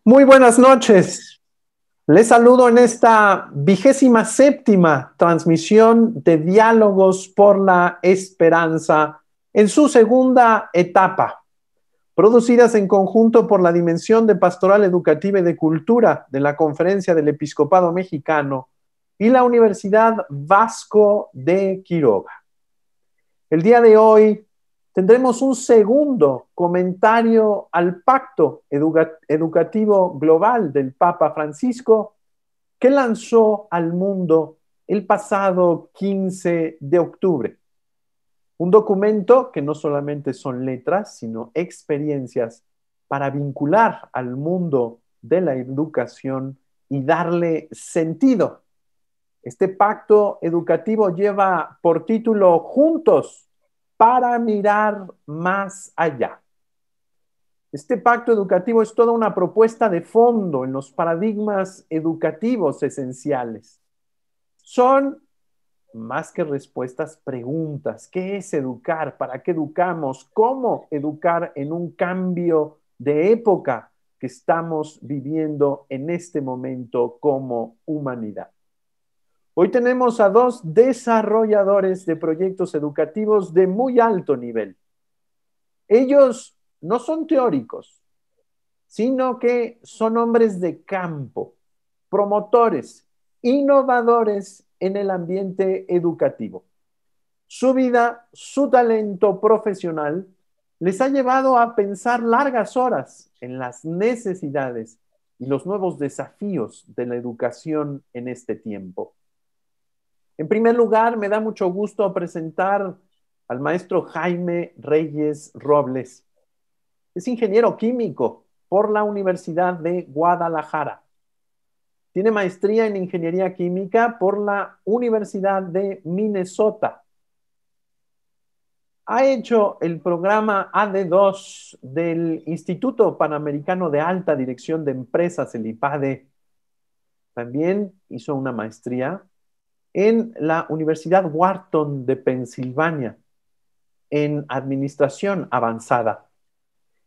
Muy buenas noches. Les saludo en esta 27ª transmisión de Diálogos por la Esperanza en su segunda etapa, producidas en conjunto por la Dimensión de Pastoral Educativa y de Cultura de la Conferencia del Episcopado Mexicano y la Universidad Vasco de Quiroga. El día de hoy tendremos un segundo comentario al Pacto Educativo Global del Papa Francisco que lanzó al mundo el pasado 15 de octubre. Un documento que no solamente son letras, sino experiencias para vincular al mundo de la educación y darle sentido. Este pacto educativo lleva por título Juntos para mirar más allá. Este pacto educativo es toda una propuesta de fondo en los paradigmas educativos esenciales. Son más que respuestas, preguntas. ¿Qué es educar? ¿Para qué educamos? ¿Cómo educar en un cambio de época que estamos viviendo en este momento como humanidad? Hoy tenemos a dos desarrolladores de proyectos educativos de muy alto nivel. Ellos no son teóricos, sino que son hombres de campo, promotores, innovadores en el ambiente educativo. Su vida, su talento profesional les ha llevado a pensar largas horas en las necesidades y los nuevos desafíos de la educación en este tiempo. En primer lugar, me da mucho gusto presentar al maestro Jaime Reyes Robles. Es ingeniero químico por la Universidad de Guadalajara. Tiene maestría en ingeniería química por la Universidad de Minnesota. Ha hecho el programa AD2 del Instituto Panamericano de Alta Dirección de Empresas, el IPADE. También hizo una maestría en la Universidad Wharton de Pensilvania en Administración Avanzada.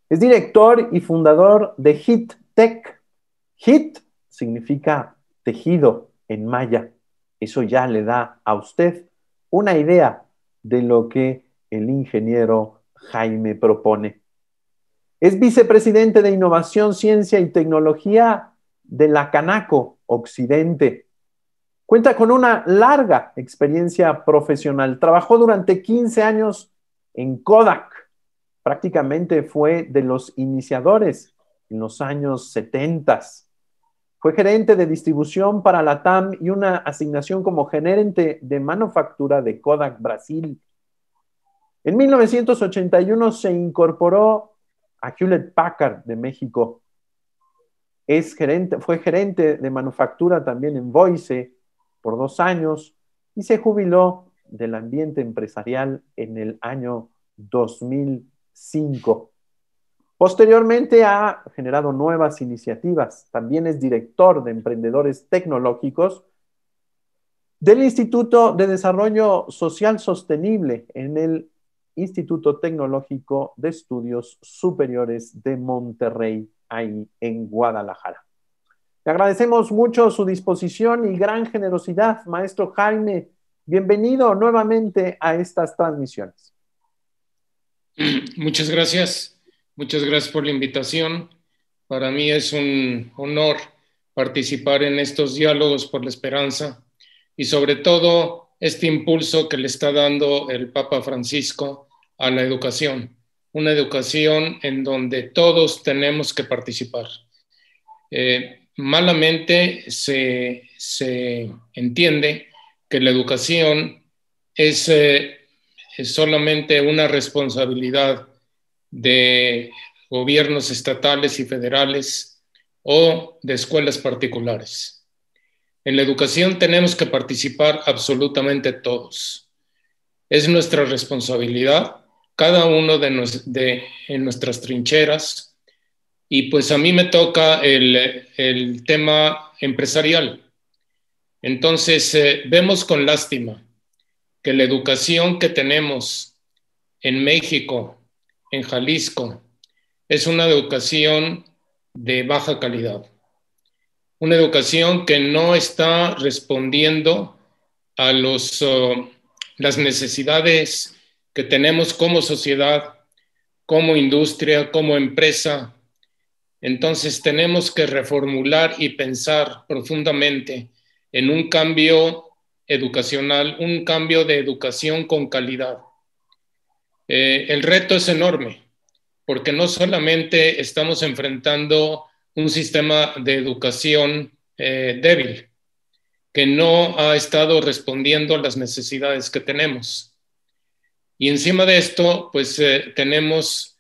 Es director y fundador de HIT Tech. HIT significa tejido en maya. Eso ya le da a usted una idea de lo que el ingeniero Jaime propone. Es vicepresidente de Innovación, Ciencia y Tecnología de la Canaco Occidente. Cuenta con una larga experiencia profesional. Trabajó durante 15 años en Kodak. Prácticamente fue de los iniciadores en los años 70. Fue gerente de distribución para la TAM y una asignación como gerente de manufactura de Kodak Brasil. En 1981 se incorporó a Hewlett Packard de México. Fue gerente de manufactura también en Boise por 2 años y se jubiló del ambiente empresarial en el año 2005. Posteriormente ha generado nuevas iniciativas. También es director de emprendedores tecnológicos del Instituto de Desarrollo Social Sostenible en el Instituto Tecnológico de Estudios Superiores de Monterrey, ahí en Guadalajara. Le agradecemos mucho su disposición y gran generosidad, maestro Jaime. Bienvenido nuevamente a estas transmisiones. Muchas gracias. Muchas gracias por la invitación. Para mí es un honor participar en estos diálogos por la esperanza y sobre todo este impulso que le está dando el Papa Francisco a la educación. Una educación en donde todos tenemos que participar. Malamente se entiende que la educación es solamente una responsabilidad de gobiernos estatales y federales o de escuelas particulares. En la educación tenemos que participar absolutamente todos. Es nuestra responsabilidad, cada uno en nuestras trincheras. Y pues a mí me toca el tema empresarial. Entonces, vemos con lástima que la educación que tenemos en México, en Jalisco, es una educación de baja calidad. Una educación que no está respondiendo a las necesidades que tenemos como sociedad, como industria, como empresa. Entonces tenemos que reformular y pensar profundamente en un cambio educacional, un cambio de educación con calidad. El reto es enorme, porque no solamente estamos enfrentando un sistema de educación débil, que no ha estado respondiendo a las necesidades que tenemos. Y encima de esto, pues tenemos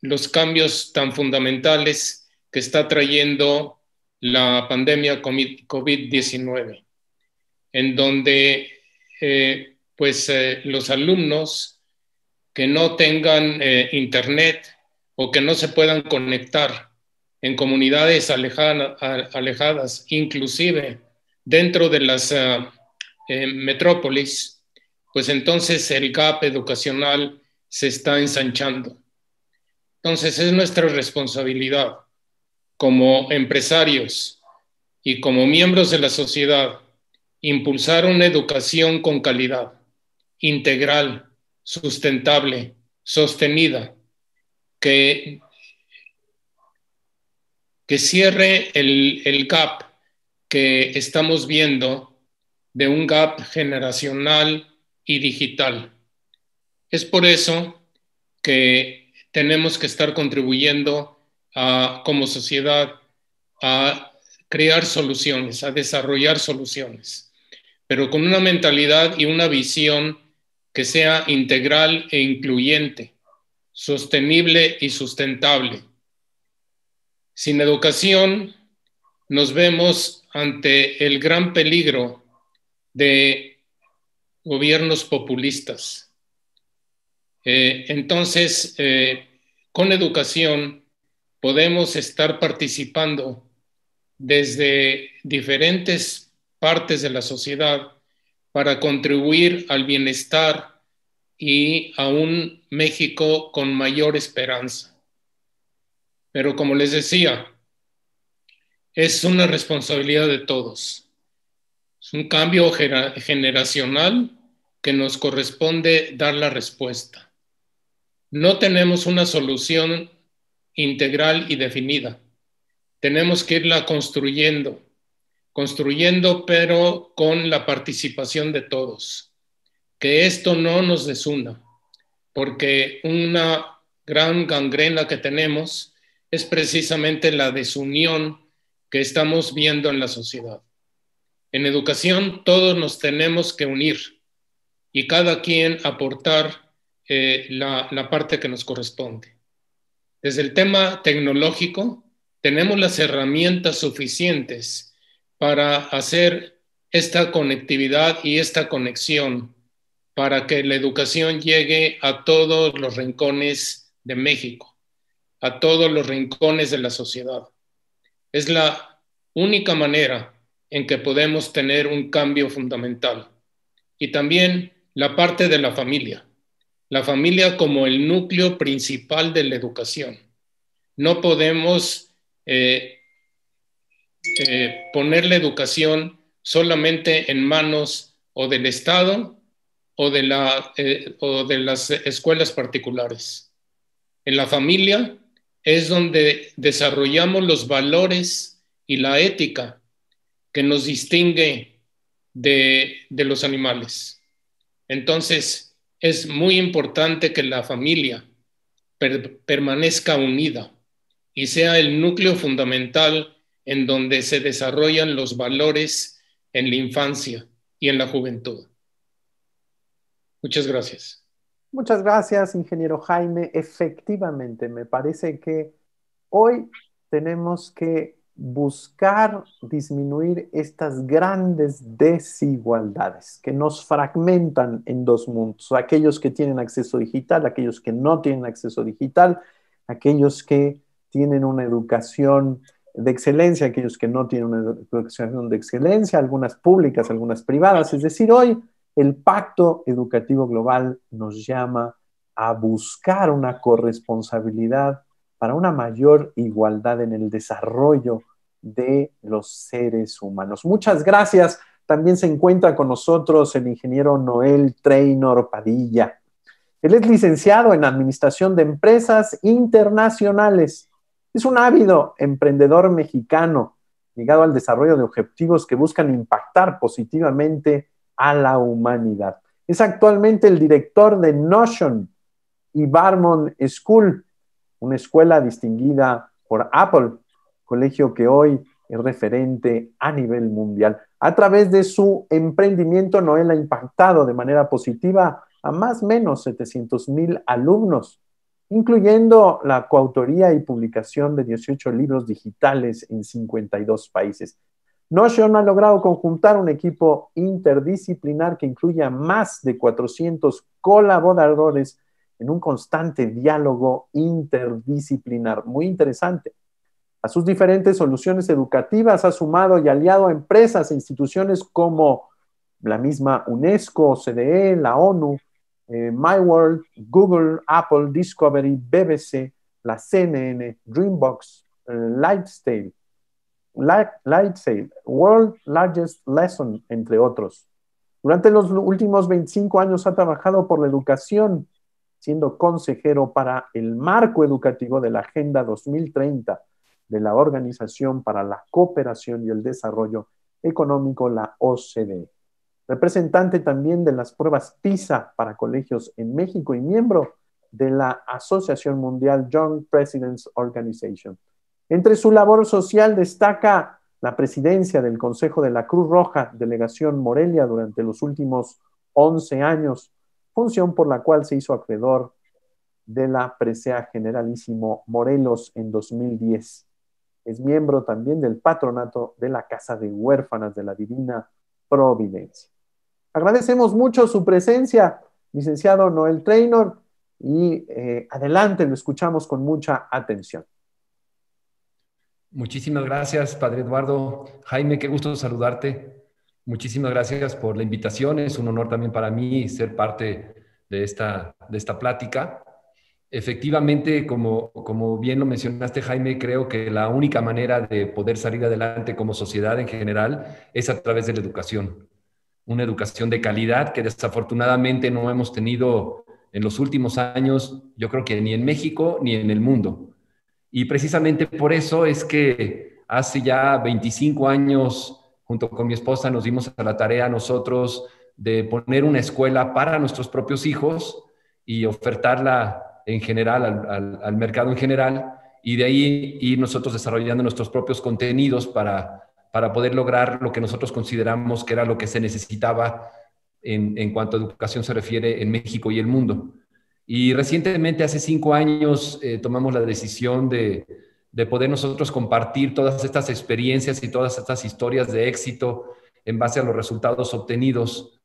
los cambios tan fundamentales que está trayendo la pandemia COVID-19, en donde los alumnos que no tengan internet o que no se puedan conectar en comunidades alejadas, inclusive dentro de las metrópolis, pues entonces el gap educacional se está ensanchando. Entonces es nuestra responsabilidad como empresarios y como miembros de la sociedad impulsar una educación con calidad, integral, sustentable, sostenida, que cierre el gap que estamos viendo de un gap generacional y digital. Es por eso que tenemos que estar contribuyendo como sociedad a crear soluciones, a desarrollar soluciones, pero con una mentalidad y una visión que sea integral e incluyente, sostenible y sustentable. Sin educación, nos vemos ante el gran peligro de gobiernos populistas. Entonces, con educación podemos estar participando desde diferentes partes de la sociedad para contribuir al bienestar y a un México con mayor esperanza. Pero como les decía, es una responsabilidad de todos. Es un cambio generacional que nos corresponde dar la respuesta. No tenemos una solución integral y definida. Tenemos que irla construyendo, pero con la participación de todos. Que esto no nos desuna, porque una gran gangrena que tenemos es precisamente la desunión que estamos viendo en la sociedad. En educación todos nos tenemos que unir y cada quien aportar la parte que nos corresponde. Desde el tema tecnológico, tenemos las herramientas suficientes para hacer esta conectividad y esta conexión para que la educación llegue a todos los rincones de México, a todos los rincones de la sociedad. Es la única manera en que podemos tener un cambio fundamental. Y también la parte de la familia como el núcleo principal de la educación. No podemos poner la educación solamente en manos o del Estado o de las escuelas particulares. En la familia es donde desarrollamos los valores y la ética que nos distingue de los animales. Entonces, es muy importante que la familia permanezca unida y sea el núcleo fundamental en donde se desarrollan los valores en la infancia y en la juventud. Muchas gracias. Muchas gracias, ingeniero Jaime. Efectivamente, me parece que hoy tenemos que buscar disminuir estas grandes desigualdades que nos fragmentan en dos mundos, aquellos que tienen acceso digital, aquellos que no tienen acceso digital, aquellos que tienen una educación de excelencia, aquellos que no tienen una educación de excelencia, algunas públicas, algunas privadas. Es decir, hoy el Pacto Educativo Global nos llama a buscar una corresponsabilidad para una mayor igualdad en el desarrollo de los seres humanos. Muchas gracias. También se encuentra con nosotros el ingeniero Noel Traynor Padilla. Él es licenciado en Administración de Empresas Internacionales. Es un ávido emprendedor mexicano ligado al desarrollo de objetivos que buscan impactar positivamente a la humanidad. Es actualmente el director de Notion y Barmon School, una escuela distinguida por Apple, colegio que hoy es referente a nivel mundial. A través de su emprendimiento, Noel ha impactado de manera positiva a más o menos 700,000 alumnos, incluyendo la coautoría y publicación de 18 libros digitales en 52 países. Notion ha logrado conjuntar un equipo interdisciplinar que incluye a más de 400 colaboradores en un constante diálogo interdisciplinar. Muy interesante. A sus diferentes soluciones educativas ha sumado y aliado a empresas e instituciones como la misma UNESCO, OCDE, la ONU, MyWorld, Google, Apple, Discovery, BBC, la CNN, Dreambox, Lightsail, World Largest Lesson, entre otros. Durante los últimos 25 años ha trabajado por la educación, siendo consejero para el marco educativo de la Agenda 2030 de la Organización para la Cooperación y el Desarrollo Económico, la OCDE. Representante también de las pruebas PISA para colegios en México y miembro de la Asociación Mundial Young Presidents Organization. Entre su labor social destaca la presidencia del Consejo de la Cruz Roja, Delegación Morelia, durante los últimos 11 años, función por la cual se hizo acreedor de la presea Generalísimo Morelos en 2010. Es miembro también del patronato de la Casa de Huérfanas de la Divina Providencia. Agradecemos mucho su presencia, licenciado Noel Traynor, y adelante, lo escuchamos con mucha atención. Muchísimas gracias, Padre Eduardo. Jaime, qué gusto saludarte. Muchísimas gracias por la invitación. Es un honor también para mí ser parte de esta plática. Efectivamente, como bien lo mencionaste, Jaime, creo que la única manera de poder salir adelante como sociedad en general es a través de la educación. Una educación de calidad que desafortunadamente no hemos tenido en los últimos años, yo creo que ni en México ni en el mundo. Y precisamente por eso es que hace ya 25 años, junto con mi esposa, nos dimos a la tarea nosotros de poner una escuela para nuestros propios hijos y ofertarla en general al mercado en general, y de ahí ir nosotros desarrollando nuestros propios contenidos para poder lograr lo que nosotros consideramos que era lo que se necesitaba en cuanto a educación se refiere en México y el mundo. Y recientemente, hace 5 años, tomamos la decisión de poder nosotros compartir todas estas experiencias y todas estas historias de éxito en base a los resultados obtenidos.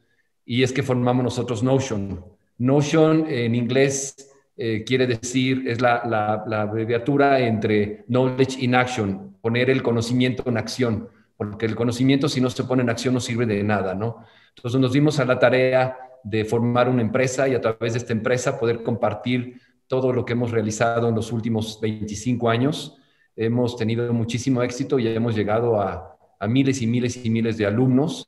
Y es que formamos nosotros Notion. Notion en inglés quiere decir, es la abreviatura entre Knowledge in Action, poner el conocimiento en acción, porque el conocimiento, si no se pone en acción, no sirve de nada, ¿no? Entonces nos dimos a la tarea de formar una empresa y a través de esta empresa poder compartir todo lo que hemos realizado en los últimos 25 años. Hemos tenido muchísimo éxito y hemos llegado a miles y miles y miles de alumnos.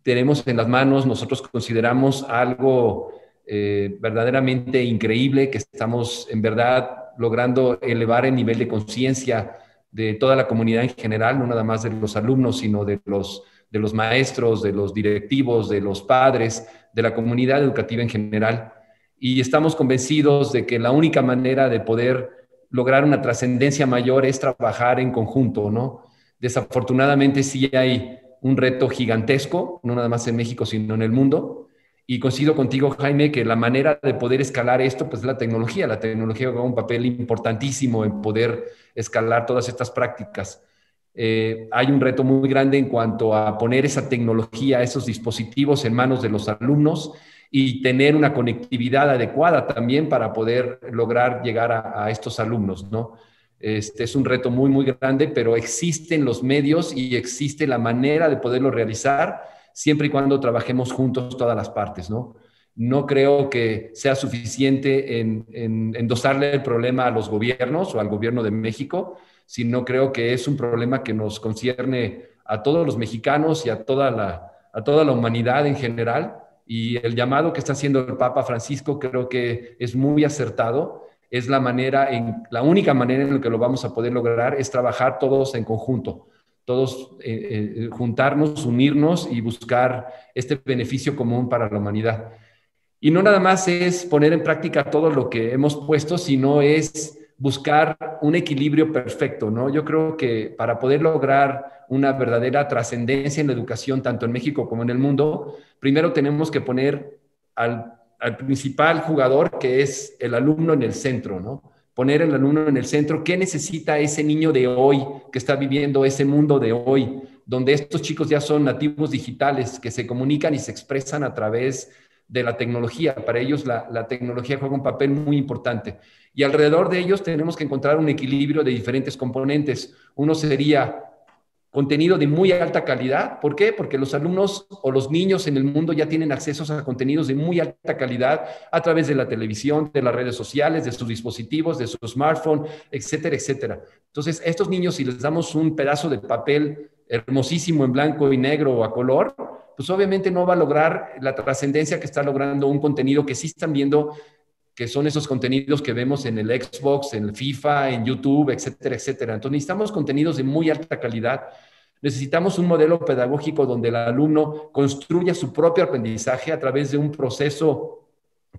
Tenemos en las manos, nosotros consideramos algo verdaderamente increíble, que estamos en verdad logrando elevar el nivel de conciencia de toda la comunidad en general, no nada más de los alumnos, sino de los maestros, de los directivos, de los padres, de la comunidad educativa en general. Y estamos convencidos de que la única manera de poder lograr una trascendencia mayor es trabajar en conjunto, ¿no? Desafortunadamente sí hay un reto gigantesco, no nada más en México, sino en el mundo. Y coincido contigo, Jaime, que la manera de poder escalar esto, pues es la tecnología. La tecnología juega un papel importantísimo en poder escalar todas estas prácticas. Hay un reto muy grande en cuanto a poner esa tecnología, esos dispositivos en manos de los alumnos y tener una conectividad adecuada también para poder lograr llegar a estos alumnos, ¿no? Este es un reto muy, muy grande, pero existen los medios y existe la manera de poderlo realizar siempre y cuando trabajemos juntos todas las partes, ¿no? No creo que sea suficiente en endosarle el problema a los gobiernos o al gobierno de México, sino creo que es un problema que nos concierne a todos los mexicanos y a toda la humanidad en general. Y el llamado que está haciendo el Papa Francisco creo que es muy acertado. Es la única manera en la que lo vamos a poder lograr es trabajar todos en conjunto, todos juntarnos, unirnos y buscar este beneficio común para la humanidad. Y no nada más es poner en práctica todo lo que hemos puesto, sino es buscar un equilibrio perfecto, ¿no? Yo creo que para poder lograr una verdadera trascendencia en la educación, tanto en México como en el mundo, primero tenemos que poner al principal jugador, que es el alumno, en el centro, ¿no? Poner el alumno en el centro. ¿Qué necesita ese niño de hoy que está viviendo ese mundo de hoy, donde estos chicos ya son nativos digitales, que se comunican y se expresan a través de la tecnología? Para ellos la tecnología juega un papel muy importante. Y alrededor de ellos tenemos que encontrar un equilibrio de diferentes componentes. Uno sería contenido de muy alta calidad. ¿Por qué? Porque los alumnos o los niños en el mundo ya tienen acceso a contenidos de muy alta calidad a través de la televisión, de las redes sociales, de sus dispositivos, de su smartphone, etcétera, etcétera. Entonces, a estos niños, si les damos un pedazo de papel hermosísimo en blanco y negro o a color, pues obviamente no va a lograr la trascendencia que está logrando un contenido que sí están viendo, que son esos contenidos que vemos en el Xbox, en el FIFA, en YouTube, etcétera, etcétera. Entonces necesitamos contenidos de muy alta calidad. Necesitamos un modelo pedagógico donde el alumno construya su propio aprendizaje a través de un proceso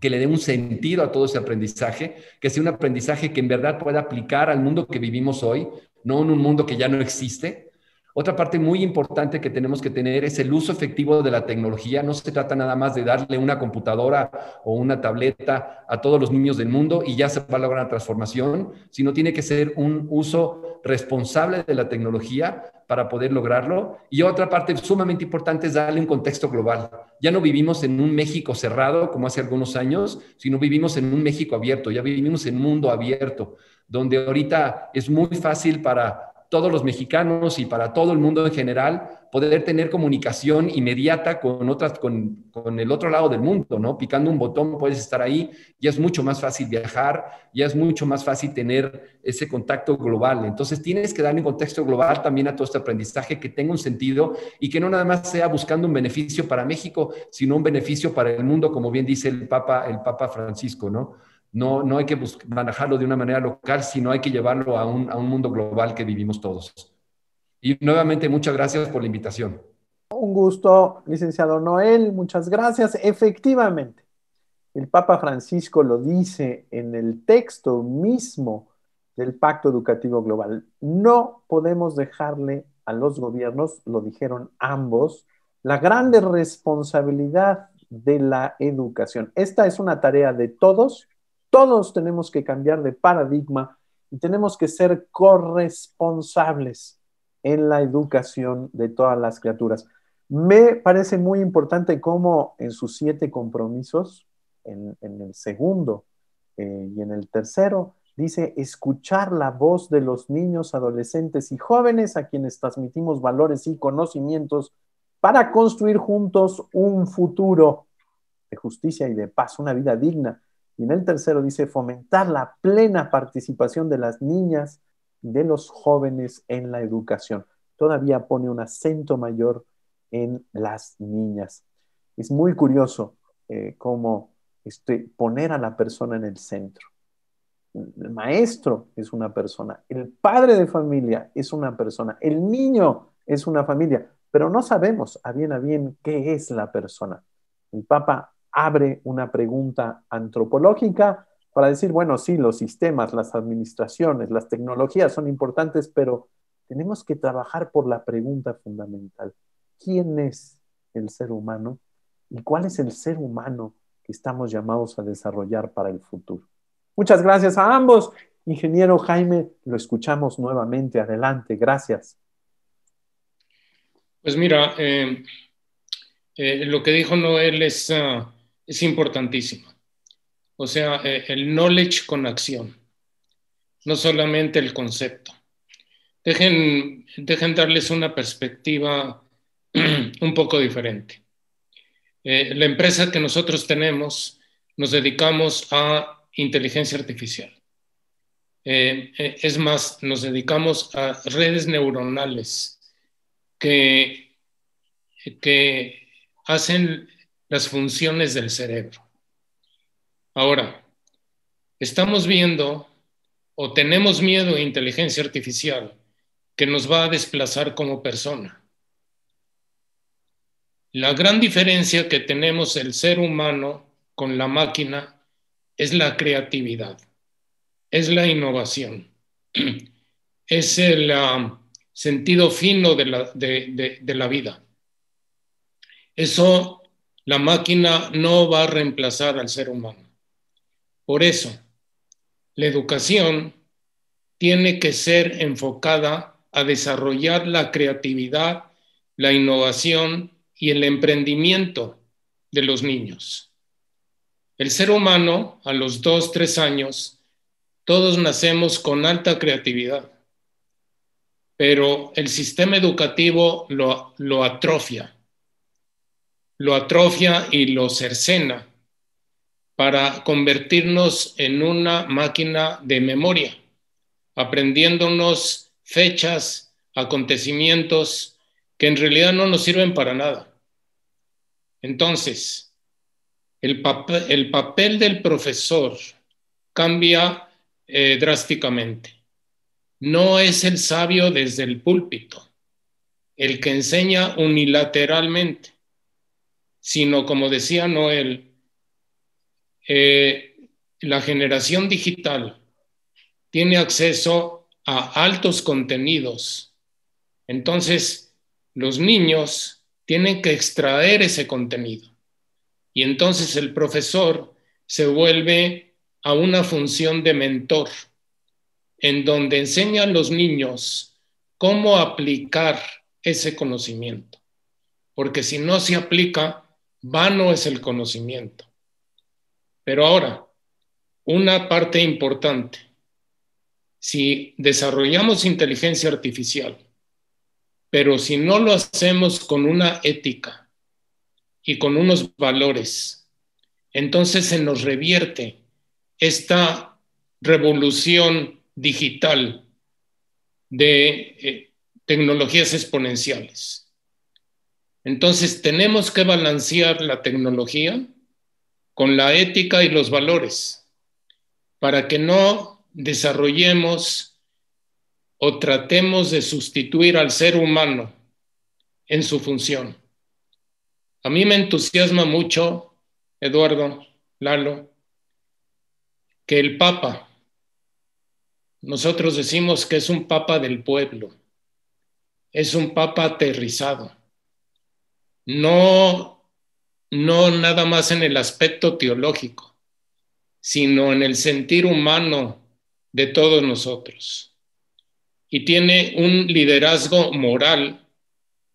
que le dé un sentido a todo ese aprendizaje, que sea un aprendizaje que en verdad pueda aplicar al mundo que vivimos hoy, no en un mundo que ya no existe. Otra parte muy importante que tenemos que tener es el uso efectivo de la tecnología. No se trata nada más de darle una computadora o una tableta a todos los niños del mundo y ya se va a lograr una transformación, sino tiene que ser un uso responsable de la tecnología para poder lograrlo. Y otra parte sumamente importante es darle un contexto global. Ya no vivimos en un México cerrado como hace algunos años, sino vivimos en un México abierto, ya vivimos en un mundo abierto, donde ahorita es muy fácil para todos los mexicanos y para todo el mundo en general poder tener comunicación inmediata con el otro lado del mundo, ¿no? Picando un botón puedes estar ahí, ya es mucho más fácil viajar, ya es mucho más fácil tener ese contacto global. Entonces tienes que darle un contexto global también a todo este aprendizaje que tenga un sentido y que no nada más sea buscando un beneficio para México, sino un beneficio para el mundo, como bien dice el Papa Francisco, ¿no? No hay que manejarlo de una manera local, sino hay que llevarlo a un mundo global que vivimos todos. Y nuevamente, muchas gracias por la invitación. Un gusto, licenciado Noel, muchas gracias. Efectivamente, el Papa Francisco lo dice en el texto mismo del Pacto Educativo Global. No podemos dejarle a los gobiernos, lo dijeron ambos, la grande responsabilidad de la educación. Esta es una tarea de todos. Todos tenemos que cambiar de paradigma y tenemos que ser corresponsables en la educación de todas las criaturas. Me parece muy importante cómo en sus 7 compromisos, en el segundo y en el tercero, dice escuchar la voz de los niños, adolescentes y jóvenes a quienes transmitimos valores y conocimientos para construir juntos un futuro de justicia y de paz, una vida digna. Y en el tercero dice fomentar la plena participación de las niñas y de los jóvenes en la educación. Todavía pone un acento mayor en las niñas. Es muy curioso cómo poner a la persona en el centro. El maestro es una persona, el padre de familia es una persona, el niño es una familia, pero no sabemos a bien qué es la persona. El Papa abre una pregunta antropológica para decir, bueno, sí, los sistemas, las administraciones, las tecnologías son importantes, pero tenemos que trabajar por la pregunta fundamental. ¿Quién es el ser humano? ¿Y cuál es el ser humano que estamos llamados a desarrollar para el futuro? Muchas gracias a ambos. Ingeniero Jaime, lo escuchamos nuevamente. Adelante, gracias. Pues mira, lo que dijo Noel es importantísimo. O sea, el knowledge con acción, no solamente el concepto. Dejen darles una perspectiva un poco diferente. La empresa que nosotros tenemos, nos dedicamos a inteligencia artificial. Es más, nos dedicamos a redes neuronales que hacen las funciones del cerebro. Ahora, estamos viendo o tenemos miedo a inteligencia artificial que nos va a desplazar como persona. La gran diferencia que tenemos el ser humano con la máquina es la creatividad, es la innovación, es el sentido fino de la vida. Eso la máquina no va a reemplazar al ser humano. Por eso, la educación tiene que ser enfocada a desarrollar la creatividad, la innovación y el emprendimiento de los niños. El ser humano, a los 2, 3 años, todos nacemos con alta creatividad, pero el sistema educativo lo atrofia y lo cercena para convertirnos en una máquina de memoria, aprendiéndonos fechas, acontecimientos que en realidad no nos sirven para nada. Entonces, el papel del profesor cambia drásticamente. No es el sabio desde el púlpito, el que enseña unilateralmente, sino, como decía Noel, la generación digital tiene acceso a altos contenidos. Entonces, los niños tienen que extraer ese contenido. Y entonces el profesor se vuelve a una función de mentor, en donde enseña a los niños cómo aplicar ese conocimiento. Porque si no se aplica, vano es el conocimiento. Pero ahora, una parte importante. Si desarrollamos inteligencia artificial, pero si no lo hacemos con una ética y con unos valores, entonces se nos revierte esta revolución digital de tecnologías exponenciales. Entonces tenemos que balancear la tecnología con la ética y los valores para que no desarrollemos o tratemos de sustituir al ser humano en su función. A mí me entusiasma mucho, Eduardo, Lalo, que el Papa, nosotros decimos que es un Papa del pueblo, es un Papa aterrizado, no nada más en el aspecto teológico, sino en el sentir humano de todos nosotros. Y tiene un liderazgo moral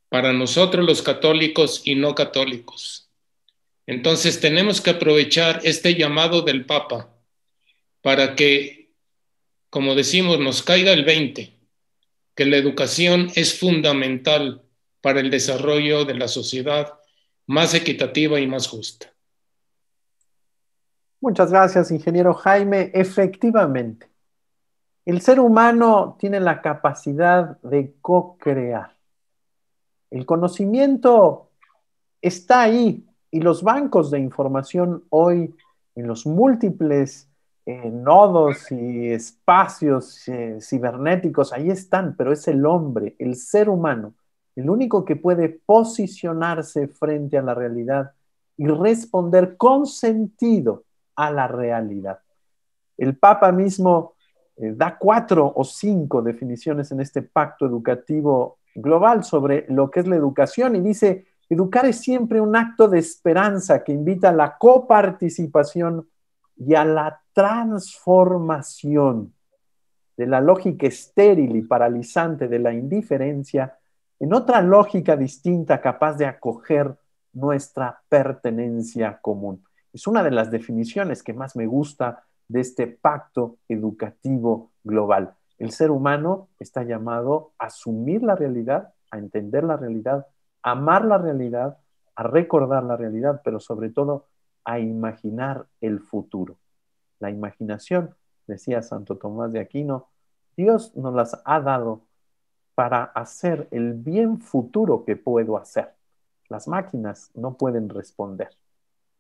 para nosotros los católicos y no católicos. Entonces tenemos que aprovechar este llamado del Papa para que, como decimos, nos caiga el 20, que la educación es fundamental para el desarrollo de la sociedad más equitativa y más justa. Muchas gracias, ingeniero Jaime. Efectivamente, el ser humano tiene la capacidad de co-crear. El conocimiento está ahí y los bancos de información hoy en los múltiples nodos y espacios cibernéticos, ahí están, pero es el hombre, el ser humano, el único que puede posicionarse frente a la realidad y responder con sentido a la realidad. El Papa mismo da 4 o 5 definiciones en este pacto educativo global sobre lo que es la educación y dice: educar es siempre un acto de esperanza que invita a la coparticipación y a la transformación de la lógica estéril y paralizante de la indiferencia en otra lógica distinta capaz de acoger nuestra pertenencia común. Es una de las definiciones que más me gusta de este pacto educativo global. El ser humano está llamado a asumir la realidad, a entender la realidad, a amar la realidad, a recordar la realidad, pero sobre todo a imaginar el futuro. La imaginación, decía Santo Tomás de Aquino, Dios nos las ha dado para hacer el bien futuro que puedo hacer. Las máquinas no pueden responder.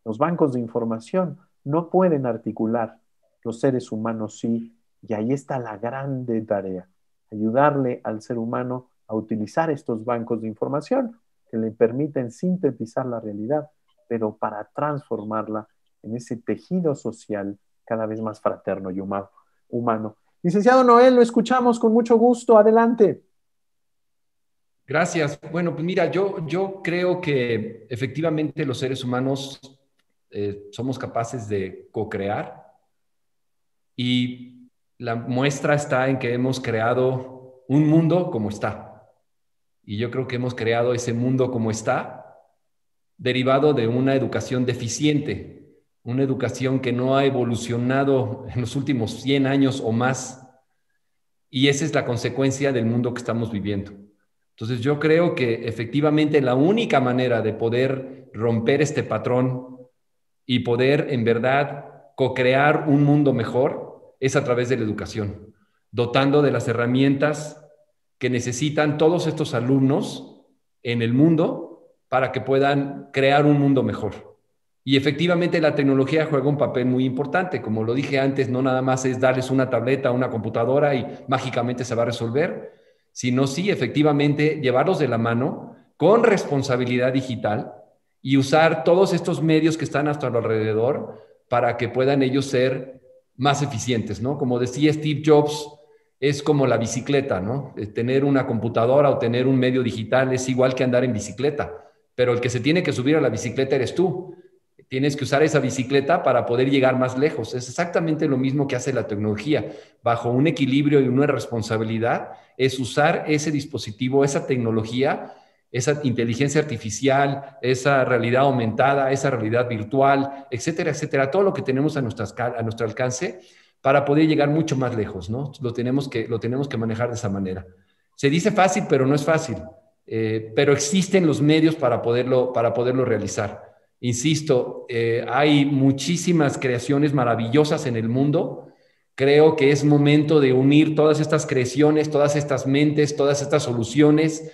Los bancos de información no pueden articular. Los seres humanos sí. Y ahí está la grande tarea. Ayudarle al ser humano a utilizar estos bancos de información que le permiten sintetizar la realidad, pero para transformarla en ese tejido social cada vez más fraterno y humano. Licenciado Noel, lo escuchamos con mucho gusto. Adelante. Gracias. Bueno, pues mira, yo creo que efectivamente los seres humanos somos capaces de co-crear y la muestra está en que hemos creado un mundo como está. Y yo creo que hemos creado ese mundo como está derivado de una educación deficiente, una educación que no ha evolucionado en los últimos 100 años o más. Y esa es la consecuencia del mundo que estamos viviendo. Entonces yo creo que efectivamente la única manera de poder romper este patrón y poder en verdad co-crear un mundo mejor es a través de la educación, dotando de las herramientas que necesitan todos estos alumnos en el mundo para que puedan crear un mundo mejor. Y efectivamente la tecnología juega un papel muy importante. Como lo dije antes, no nada más es darles una tableta, una computadora y mágicamente se va a resolver, sino sí, efectivamente, llevarlos de la mano con responsabilidad digital y usar todos estos medios que están a nuestro alrededor para que puedan ellos ser más eficientes, ¿no? Como decía Steve Jobs, es como la bicicleta, ¿no? Tener una computadora o tener un medio digital es igual que andar en bicicleta, pero el que se tiene que subir a la bicicleta eres tú. Tienes que usar esa bicicleta para poder llegar más lejos. Es exactamente lo mismo que hace la tecnología. Bajo un equilibrio y una responsabilidad, es usar ese dispositivo, esa tecnología, esa inteligencia artificial, esa realidad aumentada, esa realidad virtual, etcétera, etcétera, todo lo que tenemos a nuestro alcance para poder llegar mucho más lejos, ¿no? Lo tenemos que manejar de esa manera. Se dice fácil, pero no es fácil. Pero existen los medios para poderlo realizar. Insisto, hay muchísimas creaciones maravillosas en el mundo. Creo que es momento de unir todas estas creaciones, todas estas mentes, todas estas soluciones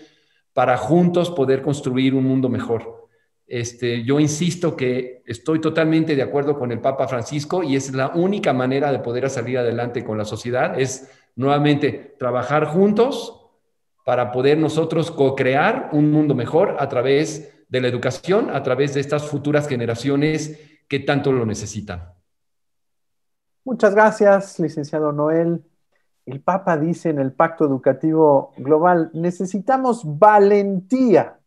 para juntos poder construir un mundo mejor. Yo insisto que estoy totalmente de acuerdo con el Papa Francisco y es la única manera de poder salir adelante con la sociedad, es nuevamente trabajar juntos para poder nosotros co-crear un mundo mejor a través de la educación, a través de estas futuras generaciones que tanto lo necesitan. Muchas gracias, licenciado Noel. El Papa dice en el Pacto Educativo Global, necesitamos valentía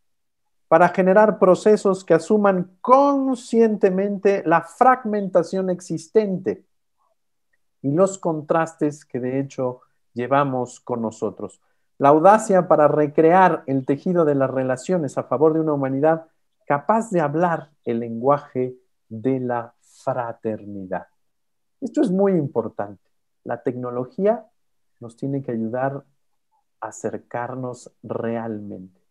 para generar procesos que asuman conscientemente la fragmentación existente y los contrastes que de hecho llevamos con nosotros. La audacia para recrear el tejido de las relaciones a favor de una humanidad capaz de hablar el lenguaje de la fraternidad. Esto es muy importante. La tecnología nos tiene que ayudar a acercarnos realmente.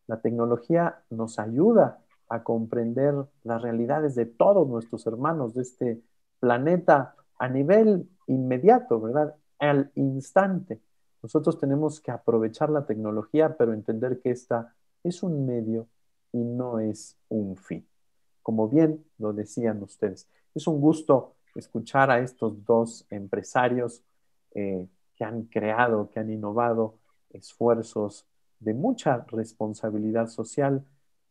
La tecnología nos ayuda a comprender las realidades de todos nuestros hermanos de este planeta a nivel inmediato, ¿verdad? Al instante. Nosotros tenemos que aprovechar la tecnología, pero entender que esta es un medio y no es un fin. Como bien lo decían ustedes, es un gusto escuchar a estos dos empresarios que han creado, que han innovado esfuerzos de mucha responsabilidad social,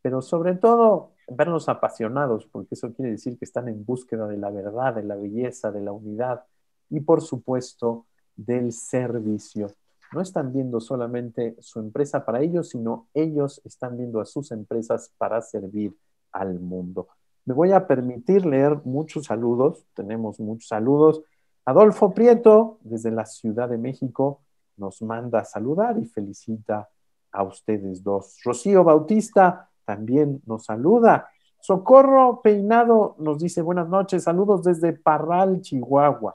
pero sobre todo verlos apasionados, porque eso quiere decir que están en búsqueda de la verdad, de la belleza, de la unidad y por supuesto del servicio. No están viendo solamente su empresa para ellos, sino ellos están viendo a sus empresas para servir al mundo. Me voy a permitir leer muchos saludos, tenemos muchos saludos. Adolfo Prieto, desde la Ciudad de México, nos manda a saludar y felicita a ustedes dos. Rocío Bautista también nos saluda. Socorro Peinado nos dice buenas noches, saludos desde Parral, Chihuahua.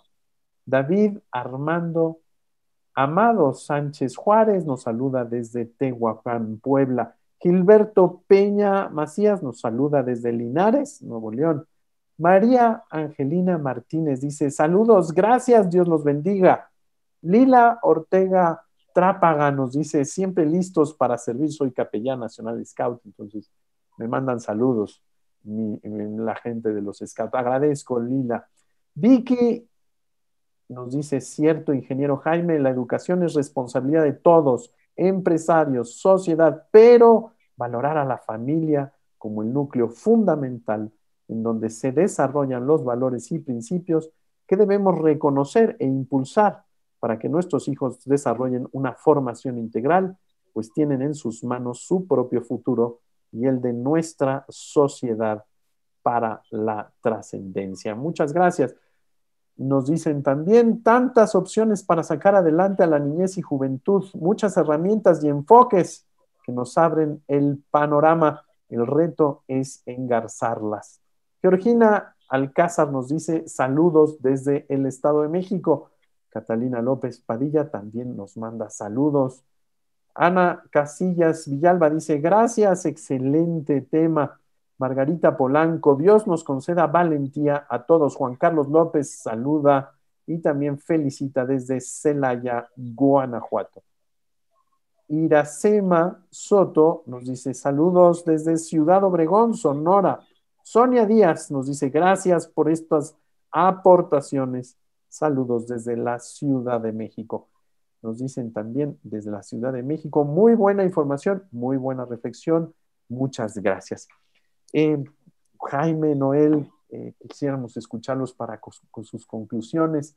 David Armando Amado Sánchez Juárez nos saluda desde Tehuacán, Puebla. Gilberto Peña Macías nos saluda desde Linares, Nuevo León. María Angelina Martínez dice, saludos, gracias, Dios los bendiga. Lila Ortega Trápaga nos dice, siempre listos para servir, soy capellán nacional Scout, entonces me mandan saludos la gente de los Scouts. Agradezco, Lila. Vicky nos dice, cierto, ingeniero Jaime, la educación es responsabilidad de todos, empresarios, sociedad, pero valorar a la familia como el núcleo fundamental en donde se desarrollan los valores y principios que debemos reconocer e impulsar para que nuestros hijos desarrollen una formación integral, pues tienen en sus manos su propio futuro y el de nuestra sociedad para la trascendencia. Muchas gracias. Nos dicen también tantas opciones para sacar adelante a la niñez y juventud, muchas herramientas y enfoques que nos abren el panorama. El reto es engarzarlas. Georgina Alcázar nos dice saludos desde el Estado de México. Catalina López Padilla también nos manda saludos. Ana Casillas Villalba dice gracias, excelente tema. Margarita Polanco, Dios nos conceda valentía a todos. Juan Carlos López saluda y también felicita desde Celaya, Guanajuato. Iracema Soto nos dice saludos desde Ciudad Obregón, Sonora. Sonia Díaz nos dice gracias por estas aportaciones. Saludos desde la Ciudad de México. Nos dicen también desde la Ciudad de México, muy buena información, muy buena reflexión. Muchas gracias. Jaime, Noel, quisiéramos escucharlos con sus conclusiones.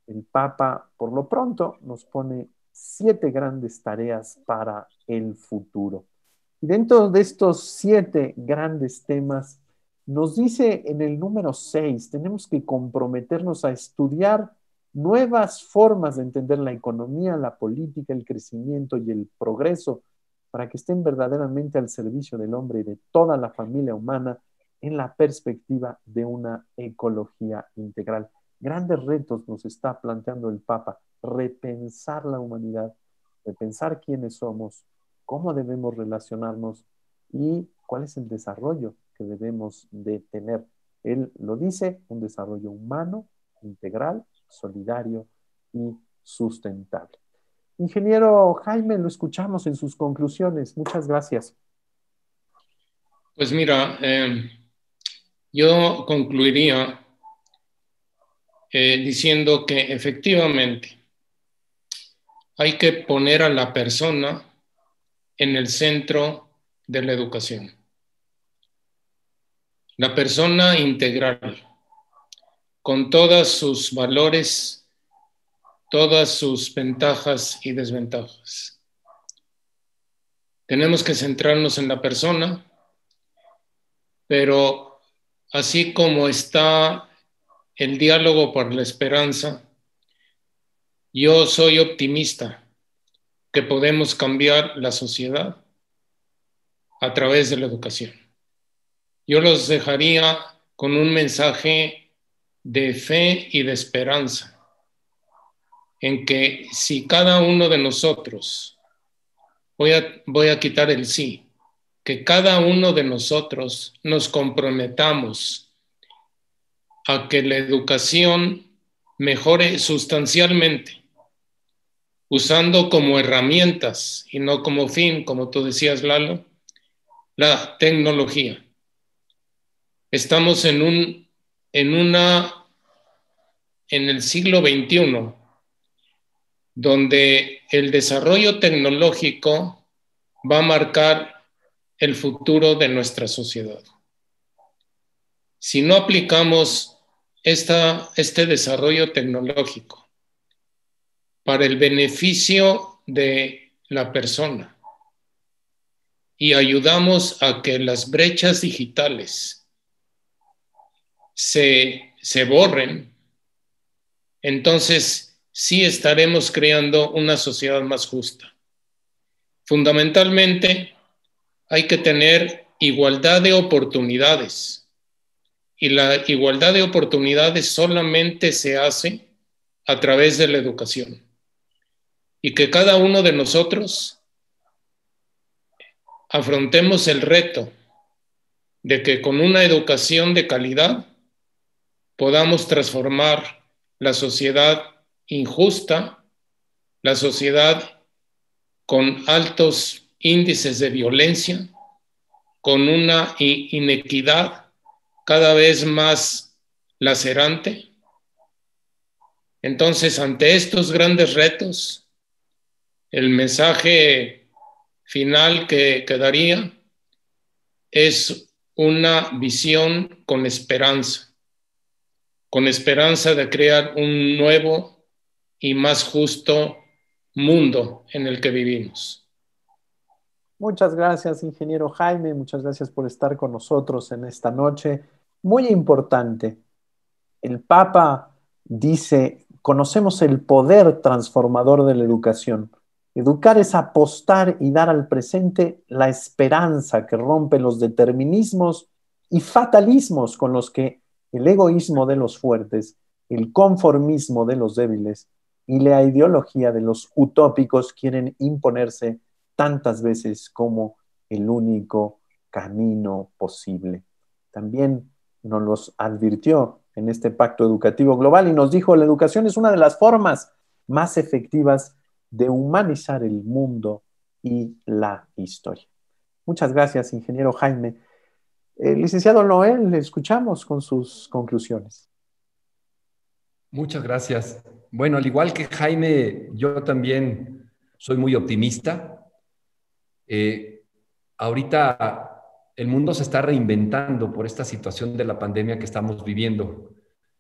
El Papa, por lo pronto, nos pone 7 grandes tareas para el futuro. Y dentro de estos 7 grandes temas, nos dice en el número 6, tenemos que comprometernos a estudiar nuevas formas de entender la economía, la política, el crecimiento y el progreso para que estén verdaderamente al servicio del hombre y de toda la familia humana en la perspectiva de una ecología integral. Grandes retos nos está planteando el Papa, repensar la humanidad, repensar quiénes somos, cómo debemos relacionarnos y cuál es el desarrollo que debemos de tener. Él lo dice, un desarrollo humano, integral, solidario y sustentable. Ingeniero Jaime, lo escuchamos en sus conclusiones. Muchas gracias. Pues mira, yo concluiría diciendo que efectivamente hay que poner a la persona en el centro de la educación. La persona integral, con todos sus valores, todas sus ventajas y desventajas. Tenemos que centrarnos en la persona, pero así como está el diálogo por la esperanza, yo soy optimista que podemos cambiar la sociedad a través de la educación. Yo los dejaría con un mensaje de fe y de esperanza, en que si cada uno de nosotros, voy a quitar el sí, que cada uno de nosotros nos comprometamos a que la educación mejore sustancialmente, usando como herramientas y no como fin, como tú decías, Lalo, la tecnología. Estamos en el siglo XXI, donde el desarrollo tecnológico va a marcar el futuro de nuestra sociedad. Si no aplicamos este desarrollo tecnológico para el beneficio de la persona y ayudamos a que las brechas digitales se borren, entonces sí estaremos creando una sociedad más justa. Fundamentalmente, hay que tener igualdad de oportunidades. Y la igualdad de oportunidades solamente se hace a través de la educación. Y que cada uno de nosotros afrontemos el reto de que con una educación de calidad podamos transformar la sociedad injusta, la sociedad con altos índices de violencia, con una inequidad cada vez más lacerante. Entonces, ante estos grandes retos, el mensaje final que daría es una visión con esperanza de crear un nuevo y más justo mundo en el que vivimos. Muchas gracias, ingeniero Jaime. Muchas gracias por estar con nosotros en esta noche. Muy importante. El Papa dice, conocemos el poder transformador de la educación. Educar es apostar y dar al presente la esperanza que rompe los determinismos y fatalismos con los que el egoísmo de los fuertes, el conformismo de los débiles y la ideología de los utópicos quieren imponerse tantas veces como el único camino posible. También nos los advirtió en este pacto educativo global y nos dijo, la educación es una de las formas más efectivas de humanizar el mundo y la historia. Muchas gracias, ingeniero Jaime. Licenciado Noel, le escuchamos con sus conclusiones. Muchas gracias. Bueno, al igual que Jaime, yo también soy muy optimista. Ahorita el mundo se está reinventando por esta situación de la pandemia que estamos viviendo.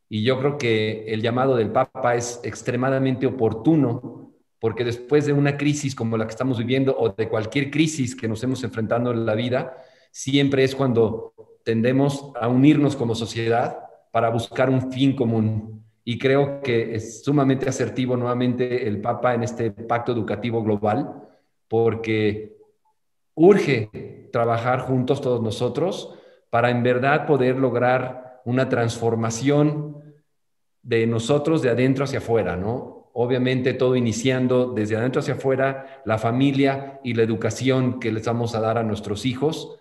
Y yo creo que el llamado del Papa es extremadamente oportuno, porque después de una crisis como la que estamos viviendo o de cualquier crisis que nos hemos enfrentado en la vida, siempre es cuando tendemos a unirnos como sociedad para buscar un fin común. Y creo que es sumamente asertivo nuevamente el Papa en este pacto educativo global, porque urge trabajar juntos todos nosotros para en verdad poder lograr una transformación de nosotros de adentro hacia afuera, ¿no? Obviamente todo iniciando desde adentro hacia afuera, la familia y la educación que les vamos a dar a nuestros hijos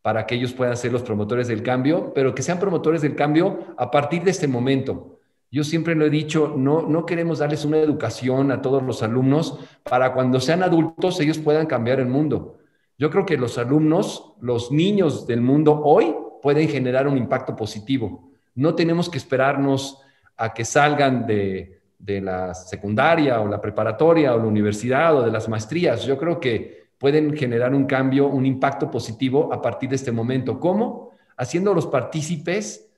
para que ellos puedan ser los promotores del cambio, pero que sean promotores del cambio a partir de este momento. Yo siempre lo he dicho, no queremos darles una educación a todos los alumnos para cuando sean adultos ellos puedan cambiar el mundo. Yo creo que los alumnos, los niños del mundo hoy pueden generar un impacto positivo. No tenemos que esperarnos a que salgan de la secundaria o la preparatoria o la universidad o de las maestrías. Yo creo que pueden generar un cambio, un impacto positivo a partir de este momento. ¿Cómo? Haciéndolos partícipes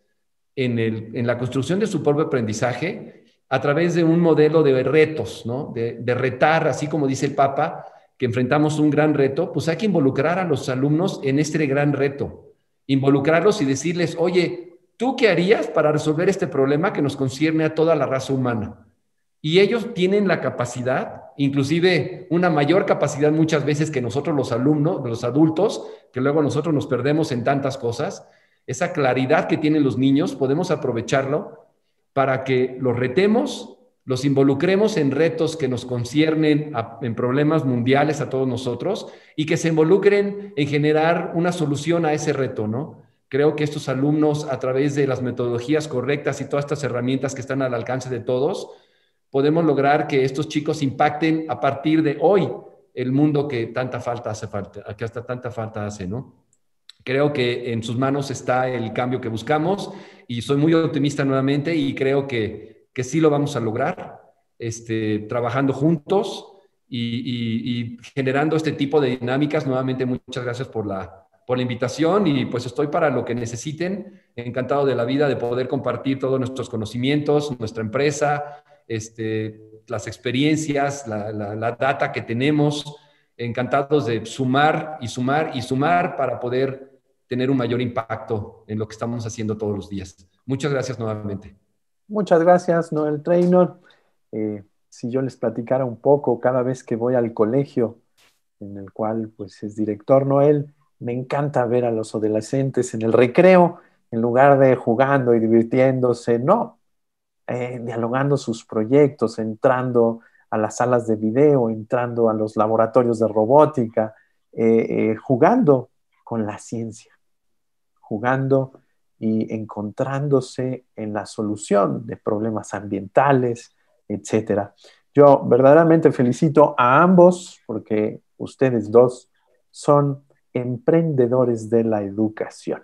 en la construcción de su propio aprendizaje a través de un modelo de retos, ¿no? De retar, así como dice el Papa, que enfrentamos un gran reto, pues hay que involucrar a los alumnos en este gran reto. Involucrarlos y decirles, oye, ¿tú qué harías para resolver este problema que nos concierne a toda la raza humana? Y ellos tienen la capacidad, inclusive una mayor capacidad muchas veces que nosotros los alumnos, los adultos, que luego nosotros nos perdemos en tantas cosas. Esa claridad que tienen los niños, podemos aprovecharlo para que los retemos, los involucremos en retos que nos conciernen en problemas mundiales a todos nosotros y que se involucren en generar una solución a ese reto, ¿no? Creo que estos alumnos, a través de las metodologías correctas y todas estas herramientas que están al alcance de todos, podemos lograr que estos chicos impacten a partir de hoy el mundo que tanta falta hace, que hasta tanta falta hace, ¿no? Creo que en sus manos está el cambio que buscamos y soy muy optimista nuevamente y creo que sí lo vamos a lograr, trabajando juntos y generando este tipo de dinámicas. Nuevamente, muchas gracias por la invitación y pues estoy para lo que necesiten. Encantado de la vida de poder compartir todos nuestros conocimientos, nuestra empresa, las experiencias, la data que tenemos. Encantados de sumar y sumar y sumar para poder tener un mayor impacto en lo que estamos haciendo todos los días. Muchas gracias nuevamente. Muchas gracias, Noel Traynor. Si yo les platicara un poco, cada vez que voy al colegio, en el cual pues es director Noel, me encanta ver a los adolescentes en el recreo, en lugar de jugando y divirtiéndose, no, dialogando sus proyectos, entrando a las salas de video, entrando a los laboratorios de robótica, jugando con la ciencia, jugando y encontrándose en la solución de problemas ambientales, etcétera. Yo verdaderamente felicito a ambos porque ustedes dos son emprendedores de la educación.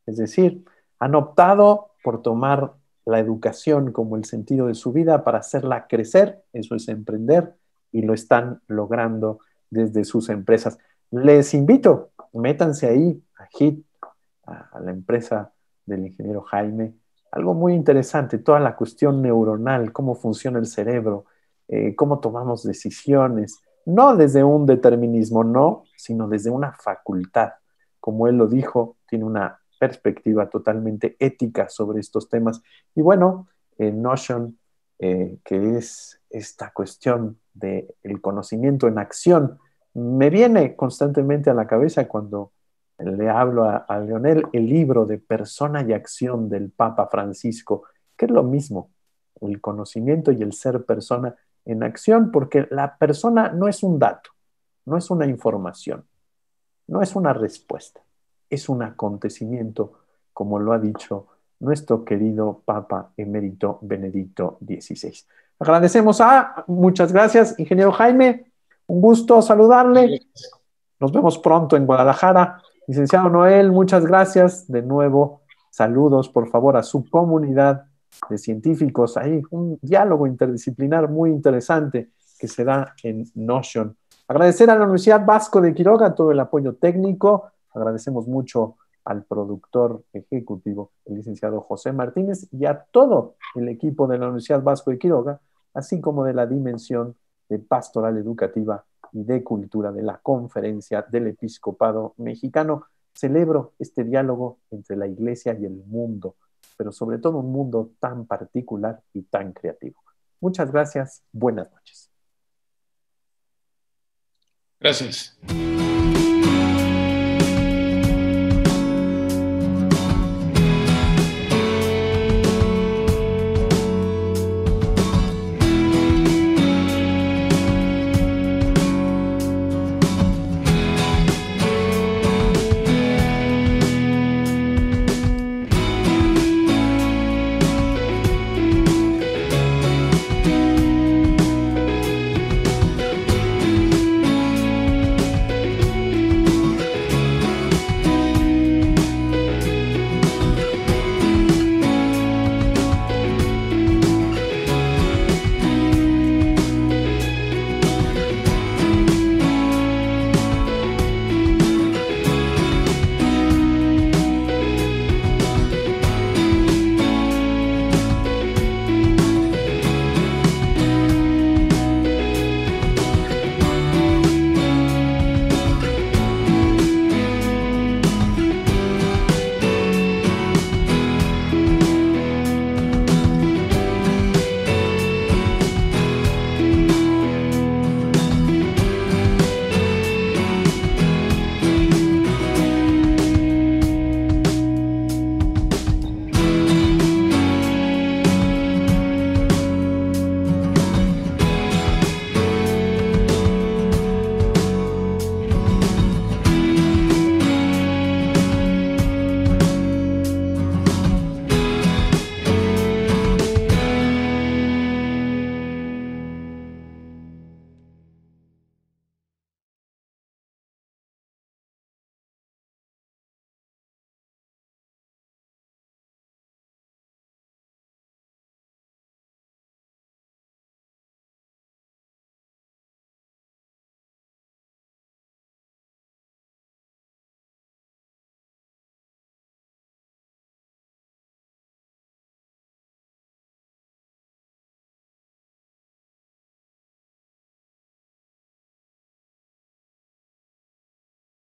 Es decir, han optado por tomar la educación como el sentido de su vida para hacerla crecer, eso es emprender, y lo están logrando desde sus empresas. Les invito, métanse ahí a HIT, a la empresa del ingeniero Jaime, algo muy interesante, toda la cuestión neuronal, cómo funciona el cerebro, cómo tomamos decisiones, no desde un determinismo, no, sino desde una facultad. Como él lo dijo, tiene una perspectiva totalmente ética sobre estos temas. Y bueno, Notion, que es esta cuestión del conocimiento en acción, me viene constantemente a la cabeza cuando le hablo a Leonel el libro de Persona y Acción del Papa Francisco, que es lo mismo, el conocimiento y el ser persona en acción, porque la persona no es un dato, no es una información, no es una respuesta, es un acontecimiento, como lo ha dicho nuestro querido Papa Emérito Benedicto XVI. Agradecemos muchas gracias, ingeniero Jaime, un gusto saludarle. Nos vemos pronto en Guadalajara. Licenciado Noel, muchas gracias de nuevo. Saludos, por favor, a su comunidad de científicos. Ahí un diálogo interdisciplinar muy interesante que se da en Notion. Agradecer a la Universidad Vasco de Quiroga todo el apoyo técnico. Agradecemos mucho al productor ejecutivo, el licenciado José Martínez, y a todo el equipo de la Universidad Vasco de Quiroga, así como de la dimensión de pastoral educativa y de cultura de la Conferencia del Episcopado Mexicano. Celebro este diálogo entre la Iglesia y el mundo, pero sobre todo un mundo tan particular y tan creativo. Muchas gracias, buenas noches. Gracias.